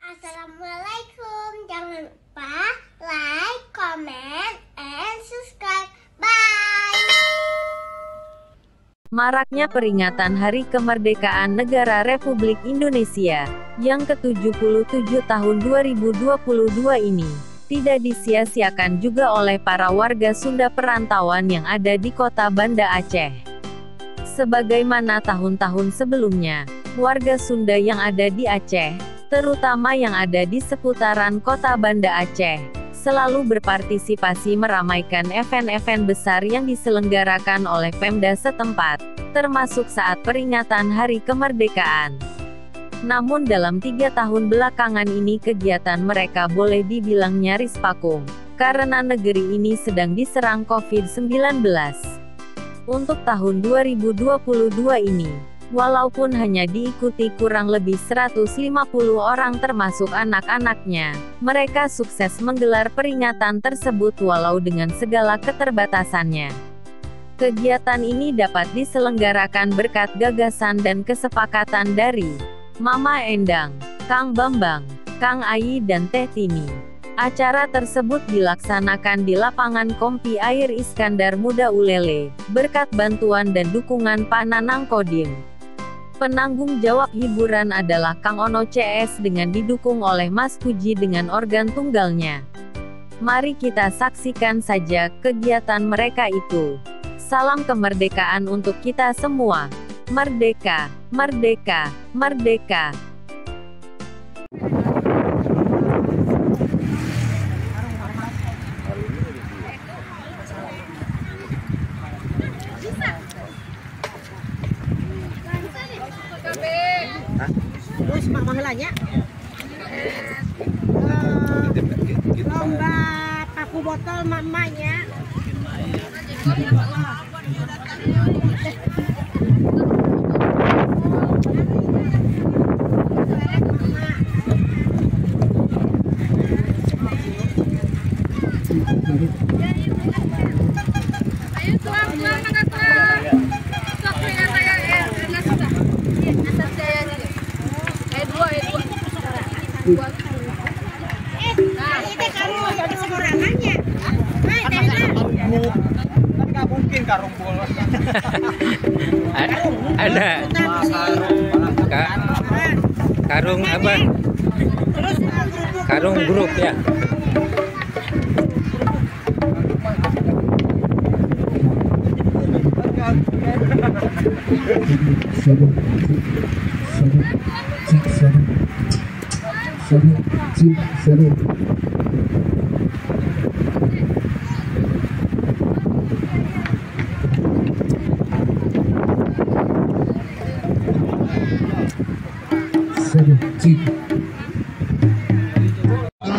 Assalamualaikum. Jangan lupa like, comment, and subscribe. Bye. Maraknya peringatan Hari Kemerdekaan Negara Republik Indonesia yang ke-77 tahun 2022 ini tidak disia-siakan juga oleh para warga Sunda perantauan yang ada di kota Banda Aceh. Sebagaimana tahun-tahun sebelumnya, warga Sunda yang ada di Aceh, terutama yang ada di seputaran kota Banda Aceh, selalu berpartisipasi meramaikan event-event besar yang diselenggarakan oleh Pemda setempat, termasuk saat peringatan Hari Kemerdekaan. Namun dalam 3 tahun belakangan ini kegiatan mereka boleh dibilang nyaris vakum, karena negeri ini sedang diserang COVID-19. Untuk tahun 2022 ini, walaupun hanya diikuti kurang lebih 150 orang termasuk anak-anaknya, mereka sukses menggelar peringatan tersebut walau dengan segala keterbatasannya. Kegiatan ini dapat diselenggarakan berkat gagasan dan kesepakatan dari Mama Endang, Kang Bambang, Kang Ayi dan Teh Tini. Acara tersebut dilaksanakan di lapangan Kompi Air Iskandar Muda Ulele, berkat bantuan dan dukungan Pak Nanang Kodim. Penanggung jawab hiburan adalah Kang Ono CS dengan didukung oleh Mas Puji dengan organ tunggalnya. Mari kita saksikan saja kegiatan mereka itu. Salam kemerdekaan untuk kita semua. Merdeka, merdeka, merdeka. Terus mak mahalanya lomba paku botol mamanya. Ayo tuang angkat tuang. Sok dengan saya sudah. Atas saya ini. Dua. Nah, ini kamu jadi sekurangannya. Nggak mungkin karung bola. Ada karung apa? Karung grup ya.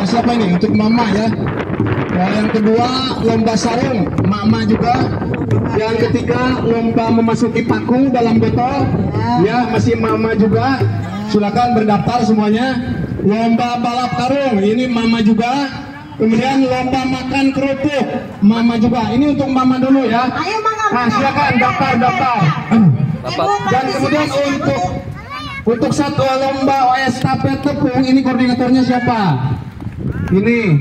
Siapa ini? Untuk mama ya. Nah, yang kedua lomba sarung, mama juga. Yang ketiga lomba memasuki paku dalam botol, ya masih mama juga. Silakan berdaftar semuanya. Lomba balap karung, ini mama juga. Kemudian lomba makan kerupuk, mama juga. Ini untuk mama dulu ya. Ayo mama. Nah, silakan daftar. Dan kemudian untuk satu lomba estafet tepung, ini koordinatornya siapa? Ini.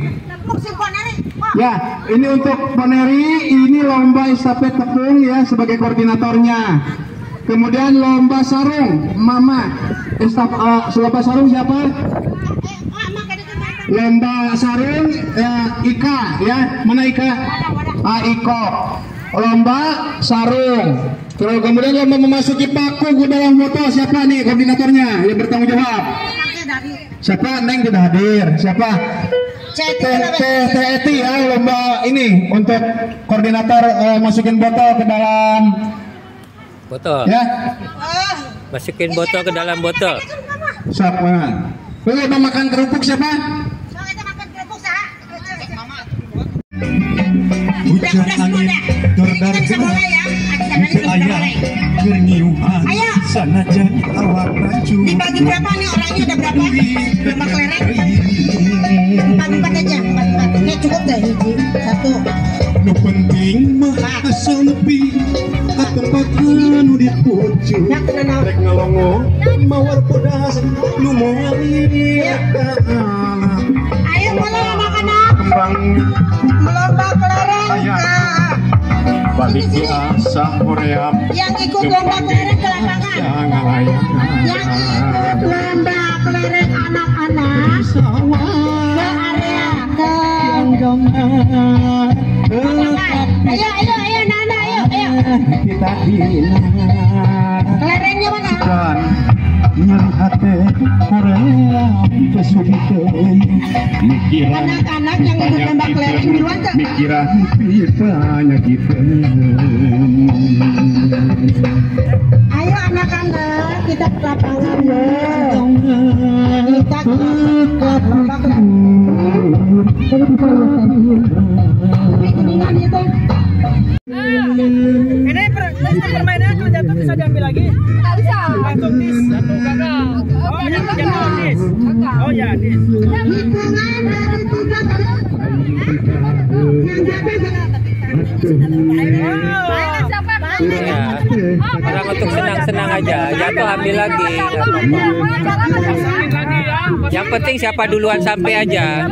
Ya, ini untuk Poneri, ini lomba estafet tepung ya sebagai koordinatornya. Kemudian lomba sarung, mama. Lomba sarung siapa? Lomba sarung Ika ya, mana Ika? Iko. Lomba sarung. Terus kemudian lomba memasuki paku ke dalam botol, siapa nih koordinatornya yang bertanggung jawab? Siapa? Neng tidak hadir. Siapa? Teh ya, lomba ini untuk koordinator masukin botol ke dalam botol. Ya. Masukin botol ke dalam botol. Siapa? Lomba makan kerupuk siapa? Hujan angin terdar ayah berniuhan sana jadi awak rancu. Dibagi berapa nih orangnya, ada berapa? 5 kelereng. 4 aja, 4. Ini cukup deh, hiji. 1. Nu penting mah sepi, tempat anu di pucuk. Rek ngalongo mawar pedas lumori Ayo mulai anak-anak kembang melomba kelereng. balik di asa hoream Yang ikut lomba kelereng ke lapangan. Yang ikut lomba kelereng anak-anak ke area ke lapangan. Ayo Nana, ayo. kita hina Kelerengnya mana? dan nyerhate hoream kesulitan mikiran Anak-anak yang ikut lomba kelereng duluan tuh. mikiran pitanya kita Ayo anak-anak kita ke lapangan ya. Kita ke lomba kelereng. Kuningan itu. Ini permainannya kalau jatuh bisa diambil lagi. Nggak bisa. Langsung dis, jatuh gagal. Oh, jatuh dis. Oh ya, dis. Hitungan dari 3 Ya, orang untuk senang-senang aja. Jatuh ambil lagi. Yang penting siapa duluan sampai aja.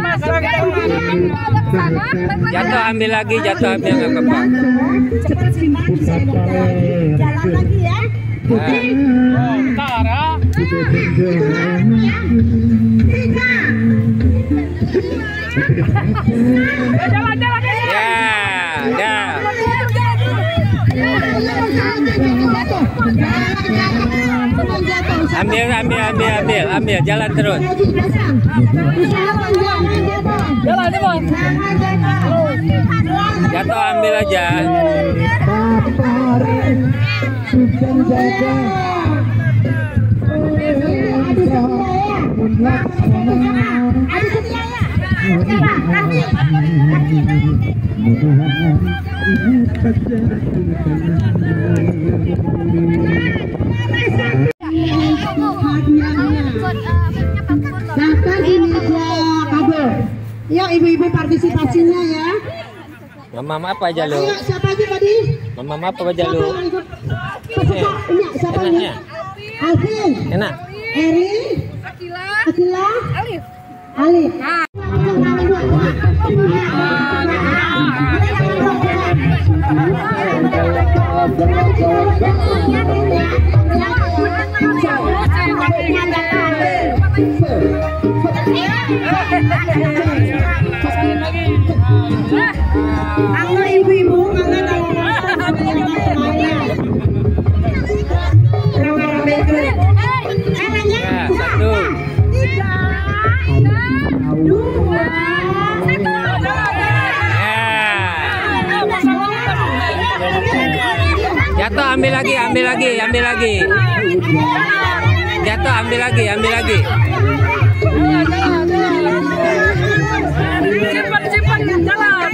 Jatuh ambil lagi, jatuh ambil nggak apa-apa. cepat simpan bisa jalan lagi ya. Nah, Bentar ya. ya, dah. Ambil, jalan terus. Jalan nih, Bang. Jatuh ambil aja. Dapat ini dia kado. Yuk ibu-ibu partisipasinya ya. Mama apa aja lu? Ayo siapa aja tadi? Mama apa aja lu? Peserta ini siapa ini? Enaknya? Alvin, Enak. Erin, Akila, Alif. Aku ibu-ibu kangen Ya, satu. Ya. Jatuh ambil lagi. Jatuh ambil lagi. Cepat, jalan.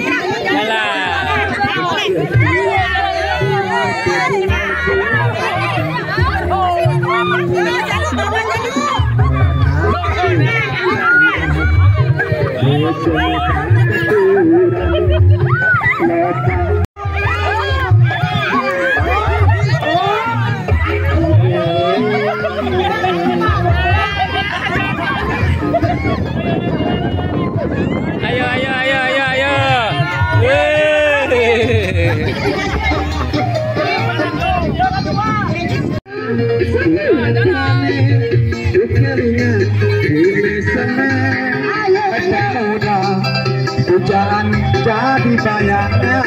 Ayo. Yeay. Hujan jadi bayangan.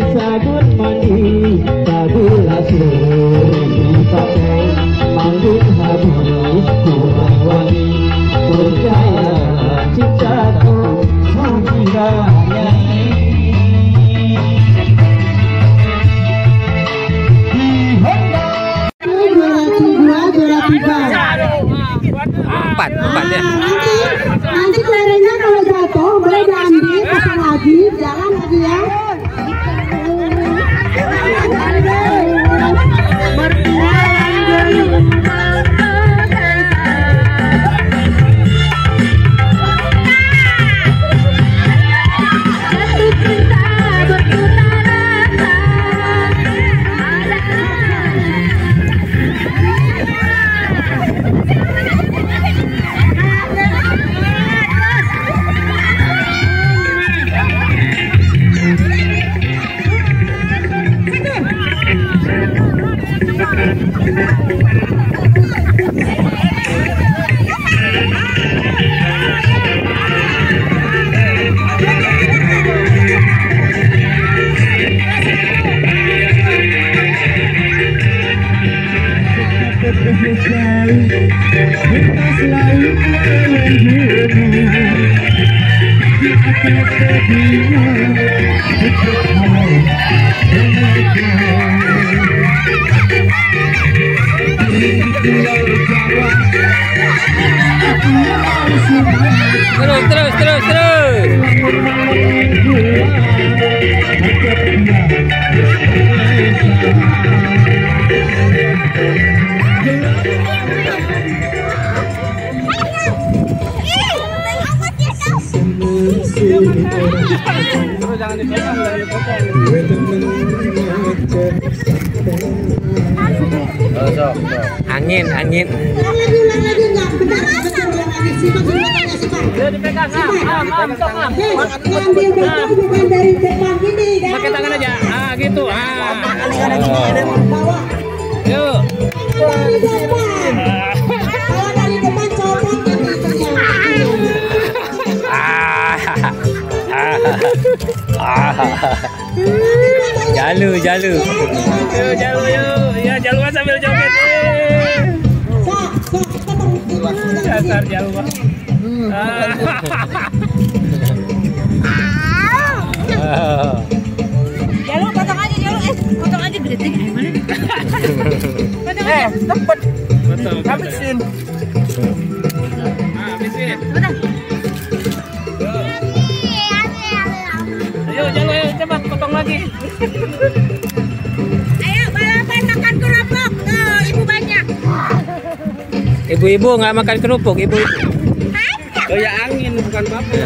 Sabun mandi, sabun pakai, mandi habis. Empat ya. Nanti kelerengnya kalau jatuh boleh diambil, pasang lagi, jalan lagi ya. Angin. Lagi enggak benar lagi simak Dipegang, ambil bukan dari depan gini. pakai tangan aja. Gitu. Bawa. Yuk. Kalau dari depan copot Jalu. Yuk, jalu. Ya, jalu sambil joget. Dasar jalu, Pak. Jalu potong aja jalu, potong aja gede gimana? Potong aja. Tempat. Betul. Habisin. Habisin. Potong. Ayo jalu, coba potong lagi. Ayo balapan makan kerupuk. Tuh, ibu banyak. Ibu-ibu nggak makan kerupuk, ibu-ibu. Oh ya angin bukan bapak.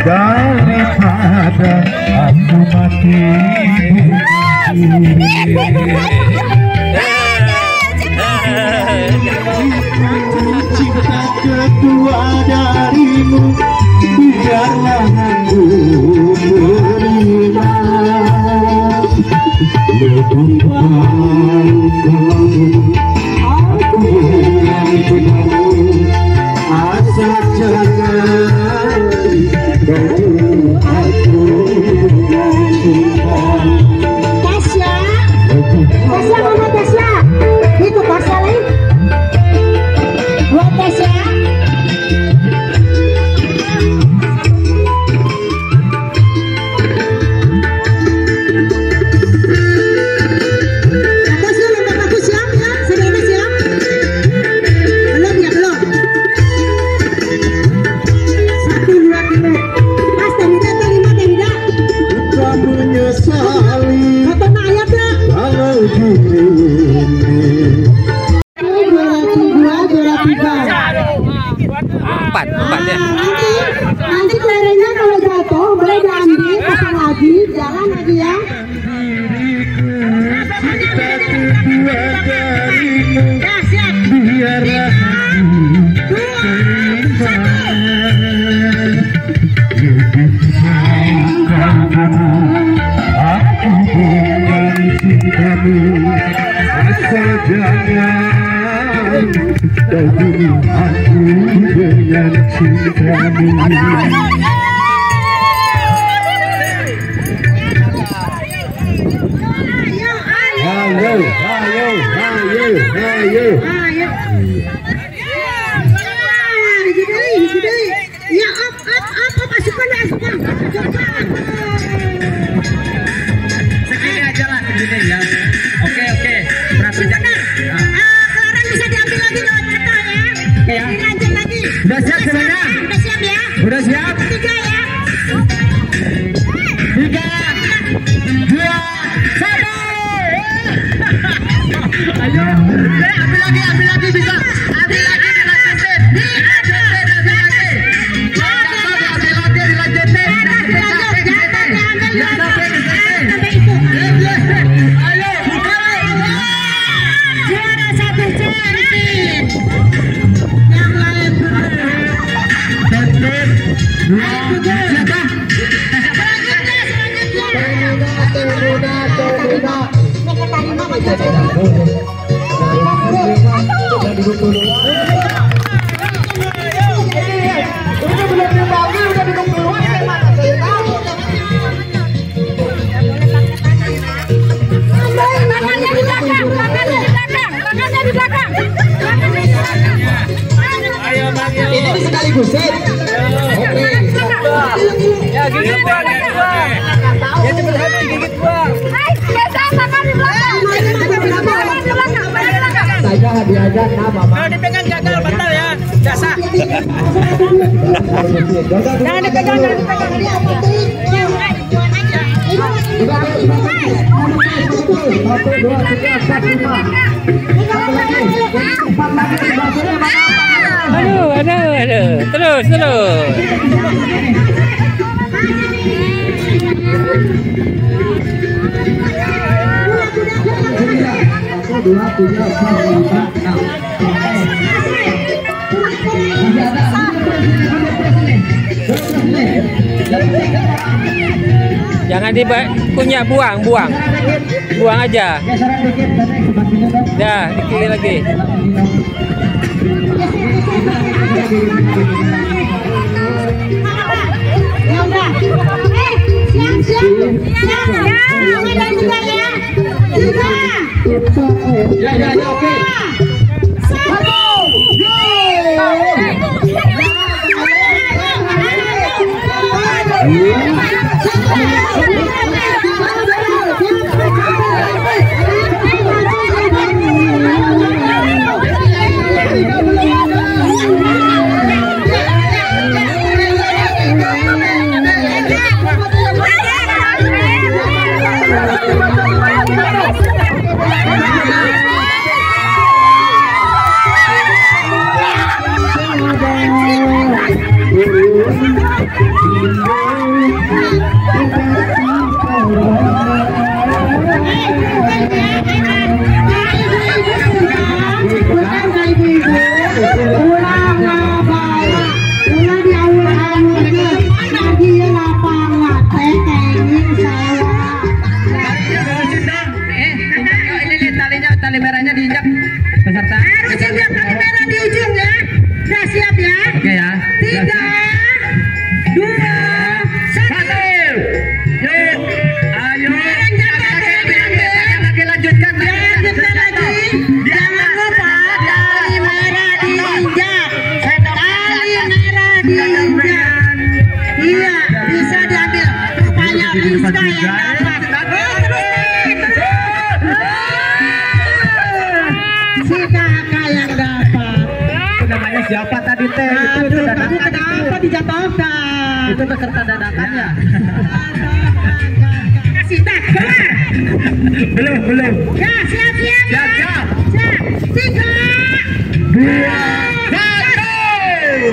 Daripada aku mati. Cinta kedua darimu, biarlah aku menerima. Lebih baik aku yang padamu, asal jangan ganggu aku cinta. Tasya, mana Tasya? Itu Tasya lain. Buat Tasya. Empat ya. Nanti kelerengnya kalau jatuh boleh diambil, pasang lagi, jalan lagi ya. Ya siap. Ya up pasukan. Segini aja lah segini ya. Oke. Berat jangan. Sekarang bisa diambil lagi lewat mata ya. Oke ya. Dilanjut lagi. Udah siap semuanya? Udah siap ya. Udah siap? 3 ya. 3, 2, 1. Ayo. Ambil lagi bisa. Ambil lagi dilanjutin. Juara 1 champion. Yang lain Ini sekaligusin. Oke. Ya gigit gua. Ya cepet habis gigit gua. Saja diajak nama. Kalau dipegang gagal batal ya. Jasa. Jangan dipegang. Aduh. Terus. Jangan punya buang aja. Dah, dikiri lagi. Ya, oke. Tali merahnya diinjak peserta. Harus injak tali merah di ujung ya. Sudah siap ya? Oke ya. 3, 2, 1. Ayo. Lanjutkan lagi. Jangan lupa tali merah diinjak. Tali merah diinjak. Iya, bisa diambil. Rupanya Rizka yang dapat. Si kakak yang dapat. Itu namanya siapa tadi teh? Itu Kamu kenapa dijatuhkan? Itu peserta dadakan ya. Kasih tak keluar. Belum. Ya, siap. Siap. 3, 2, 1.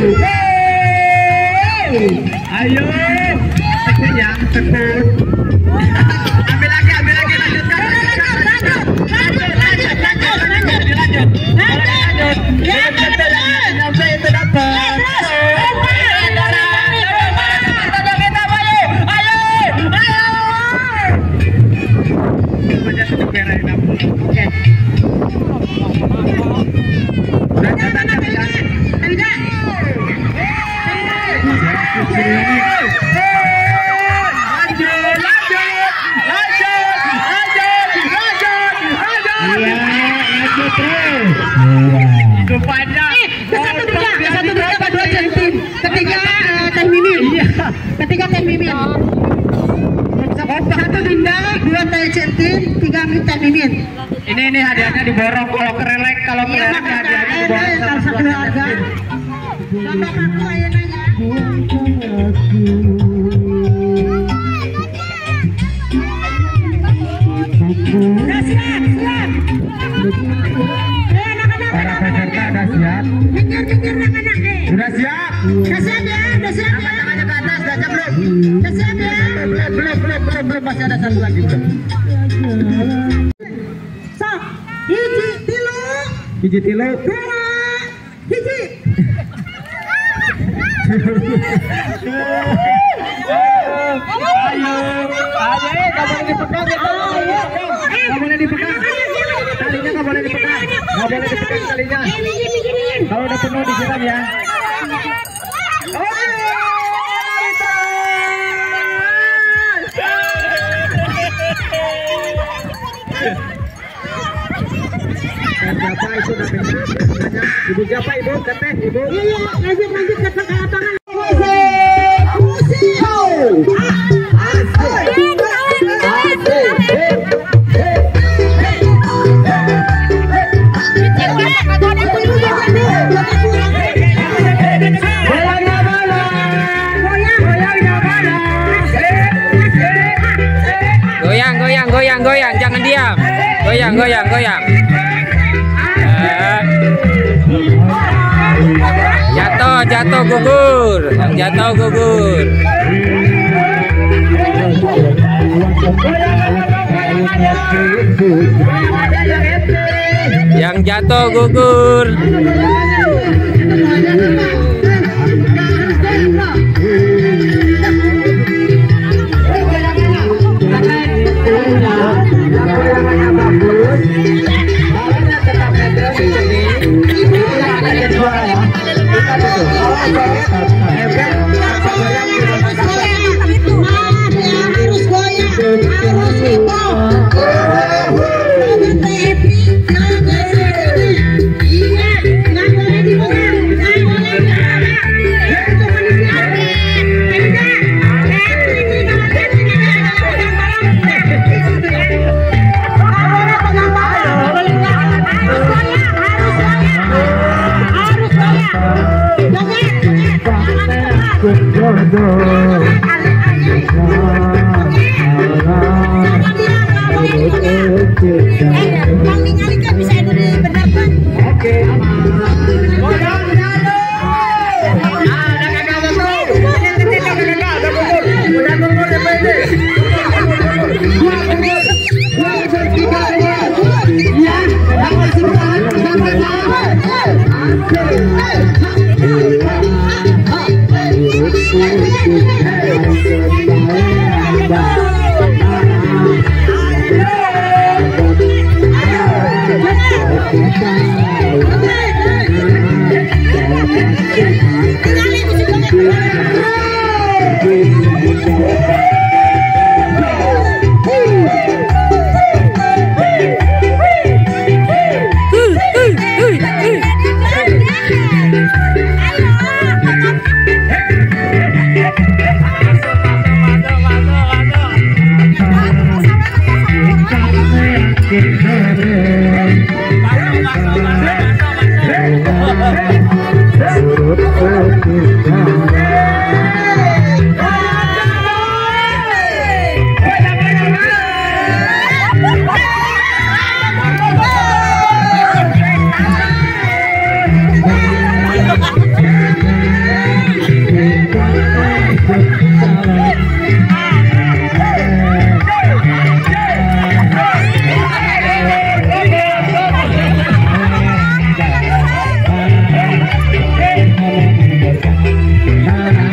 satu berapa 2 cm. Ketiga Teh Mimin. Iya. Ketiga Teh Mimin. Satu Dinda, 2 Teh Centin, 3 Teh Mimin. Ini hadiahnya diborong kalau kerelek hadiahnya diborong sama keluarga. Sama aku ayeuna para peserta sudah siap? Sudah siap? Udah siap ya, udah siap ya. Tangannya ke atas, udah siap belum? Udah siap ya. Belum, masih ada satu lagi belum. Sok, hiji tilu, Hiji tilu. dua, hiji. Ayo, nggak boleh dipegang, nggak boleh dipegang. Talinya nggak boleh dipegang, nggak boleh dipegang talinya. Kalau udah penuh disiram ya. Siapa itu namanya? Ibu siapa ibu? Teteh ibu? Iya, lanjut ke lapangan. Goyang, jangan diam. Goyang. Jatuh gugur. Yang jatuh gugur. Yang jatuh gugur. Nah,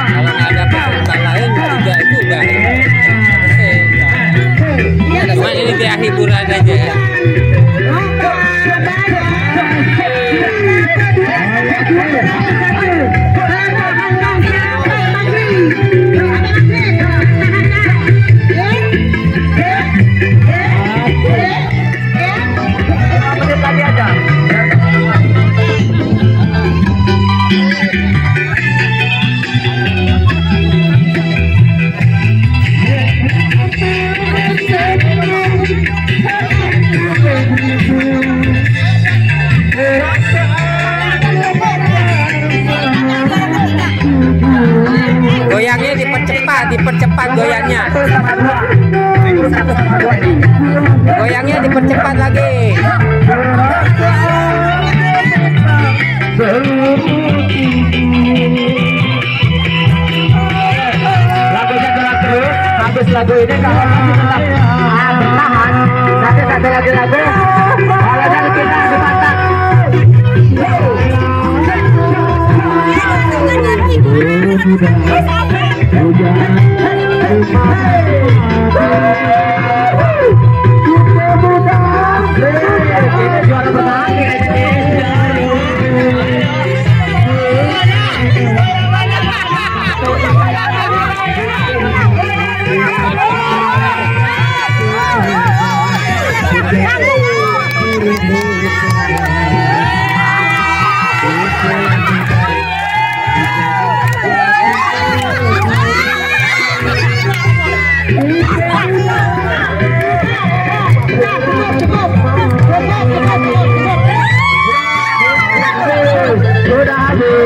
Kalau nggak ada peserta lain juga itu udah selesai. Cuma ini dia hiburan aja ya. Goyangnya dipercepat goyangnya. Goyangnya dipercepat lagi. Lagunya gerak terus. Habis lagu ini kalau masih tetap bertahan, nanti satu lagi lagu. Kalau dari kita dipantang. Juara bertahan sudah habis.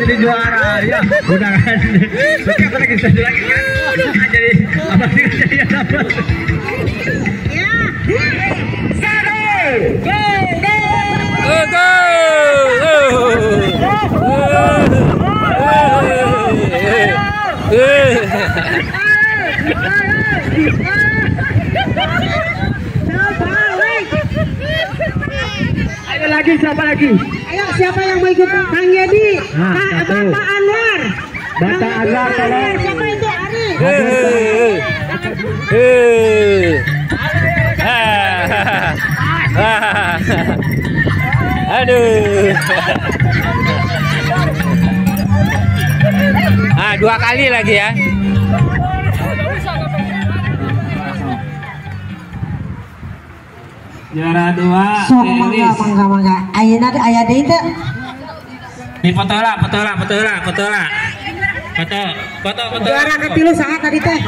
Jadi juara ya, udah kan? Apa lagi satu lagi kan? Jadi apa sih jadi apa? Ya, Ayo lagi, siapa lagi? Ayo siapa yang mau ikut? Kang Yedi, Bapak Anwar. Bapak Anwar tolong. Siapa itu Ari? Aduh. 2 kali lagi ya. Juara 2. Sok mangga. Ayeuna teh aya deui teh. Di foto lah. Foto. Juara ketilu saha tadi teh?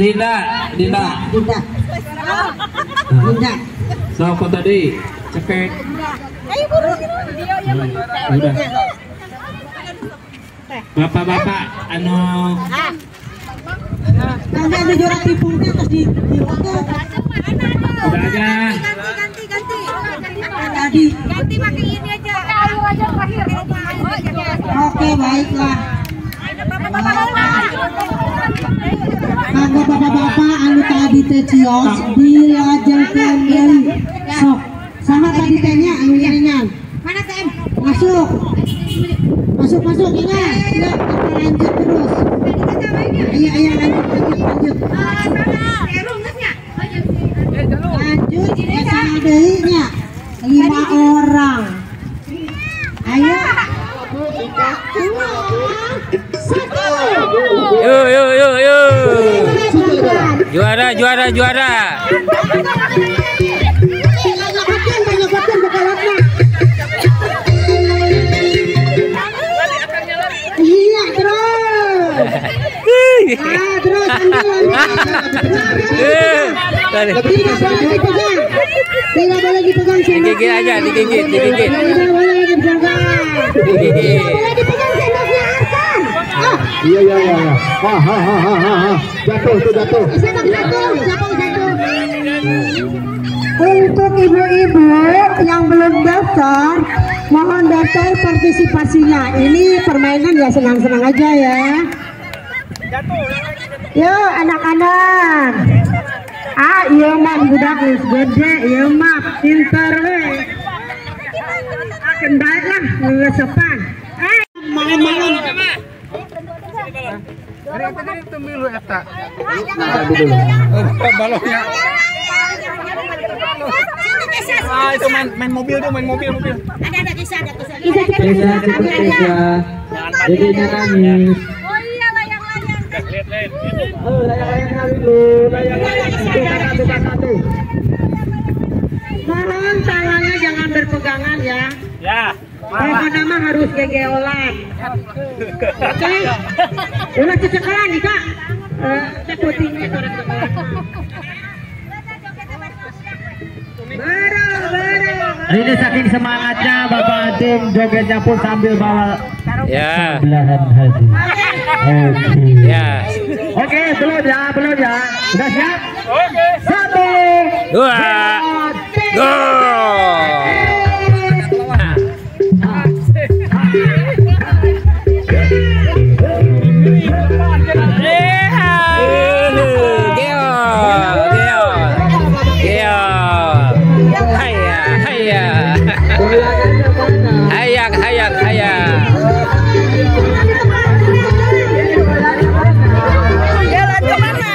Dinda. So foto di cepet. Udah. Bapak-bapak anu Nanti ada juara tipung teh terus di udah aja. Tadi. Ganti pakai ini aja. Ayo aja terakhir. Oke, baiklah. Kanggo bapak-bapak anu tadi teh cios dilajengkeun deui. Sok. Sama tadi tehnya anu nyaringan. Mana TM? Masuk ingat. Kita lanjut terus. Iya lanjut. Lanjut sama deui nya. 5 orang. Ayo. Yuk. Juara. Iya, terus. Terus tidak boleh dipegang. Digigit aja, digigit. Tidak boleh dipegang. Iya. Jatuh. Untuk ibu-ibu yang belum daftar, mohon daftar partisipasinya. Ini permainan ya, senang-senang aja ya. Yuk anak-anak. Iya mah budak geus gede, iya mah pinter we. Kendal lah ngesepan. Malam-malam. Baloknya. Itu main mobil. Ada kisah. Dedenya nangis. Oh iya, layang-layang. Layang-layang. Mohon tangannya jangan berpegangan ya. Ya. Nama harus gegeolan. Oke. Ulah cecekan nih kak. Cek putingnya korek-korek. Bareng. Ini saking semangatnya Bapak Adim jogetnya pun sambil bawa Ya. belahan hati. Ya. Oke, belum ya. Sudah siap? Oke. 1, 2, go. Jalan kemana?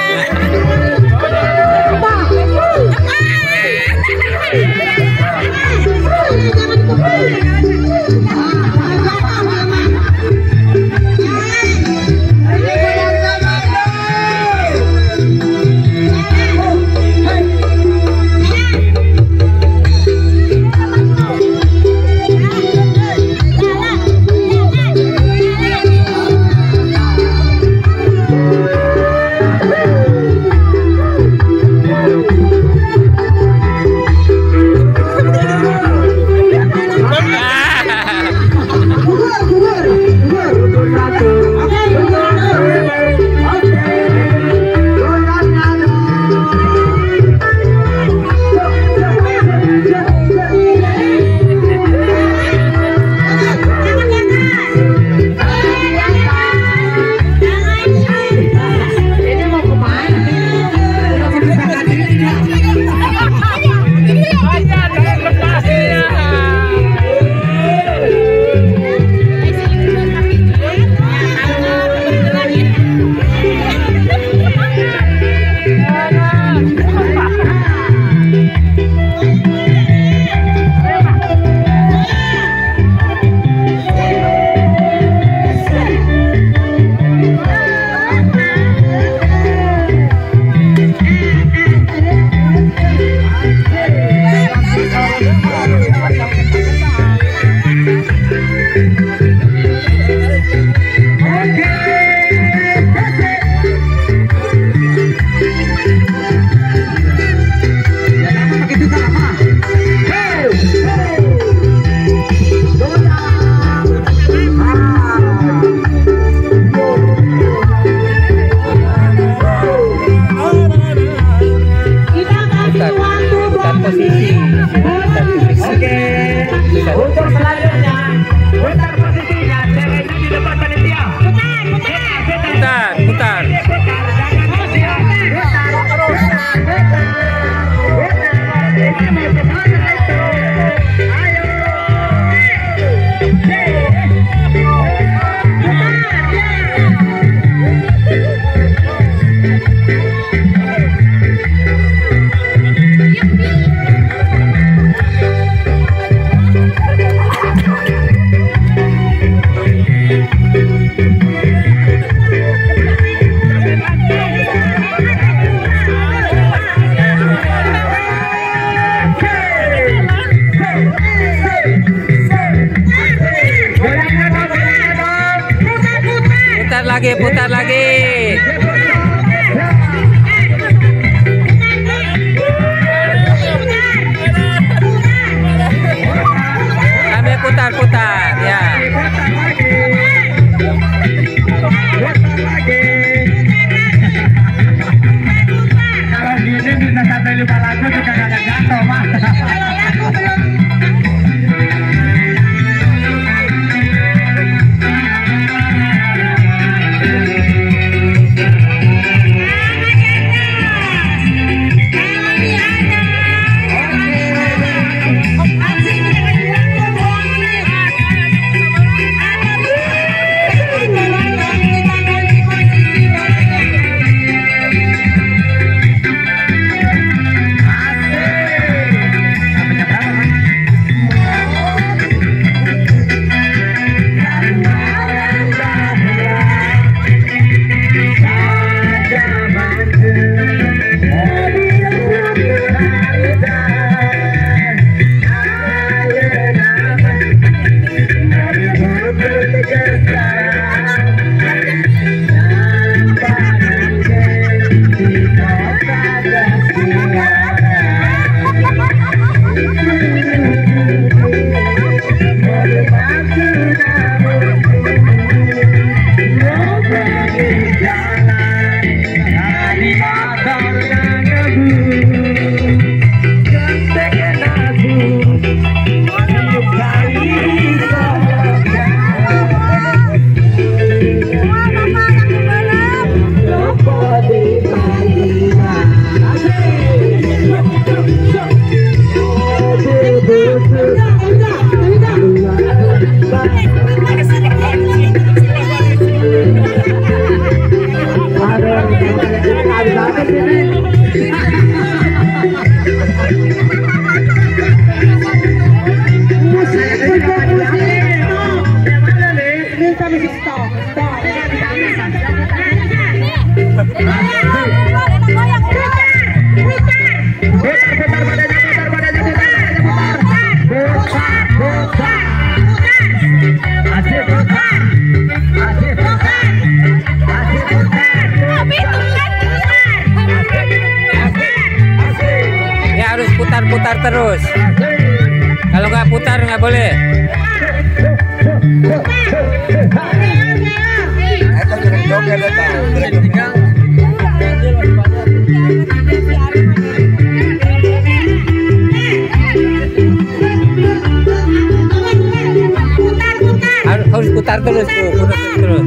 Putar lagi. Sambil putar-putar ya. Kalau gini bisa sampai 5 lagu juga gak ada jatuh, Mas. Putar terus. Kalau nggak putar nggak boleh. Harus putar terus tuh, putar terus.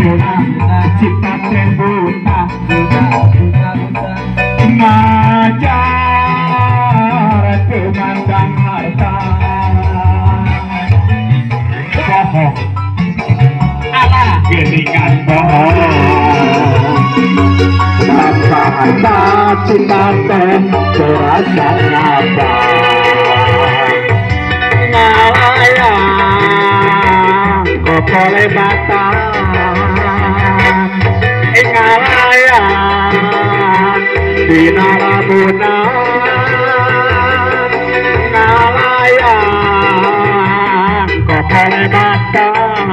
Cinta buta ngajar pemandang harta bohong alah geningan bohong tanpa harta cinta terasa ngapa ngalayang kok boleh batang ngalayang dina lamunan ngalayang kok boleh batang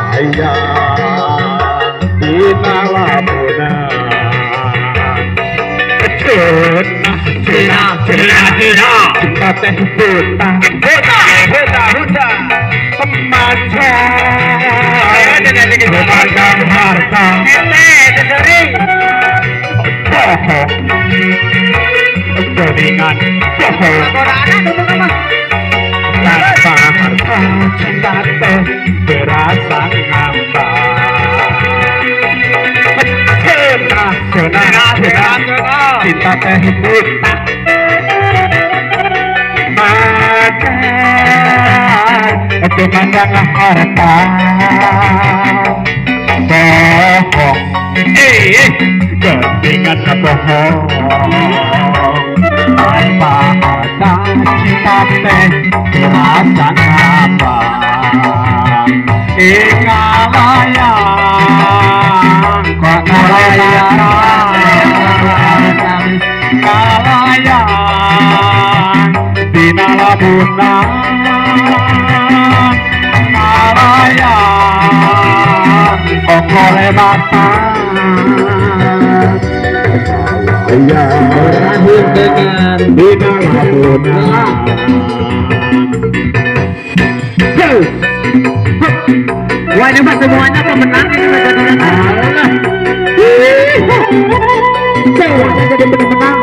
ngalayang dina lamunan Cina cinta teh buta pemandang harta bohong geningan bohong tanpa harta cinta teh berasa ngapa cinta teh buta pemandang harta bohong geningan bohong tanpa harta cinta teh terasa ngapa ngalayang kok ngalayang dina lamunan ngalayang kok boleh batang berakhir dengan dina lamunan wah ini mah semuanya pemenang ini semuanya jadi pemenang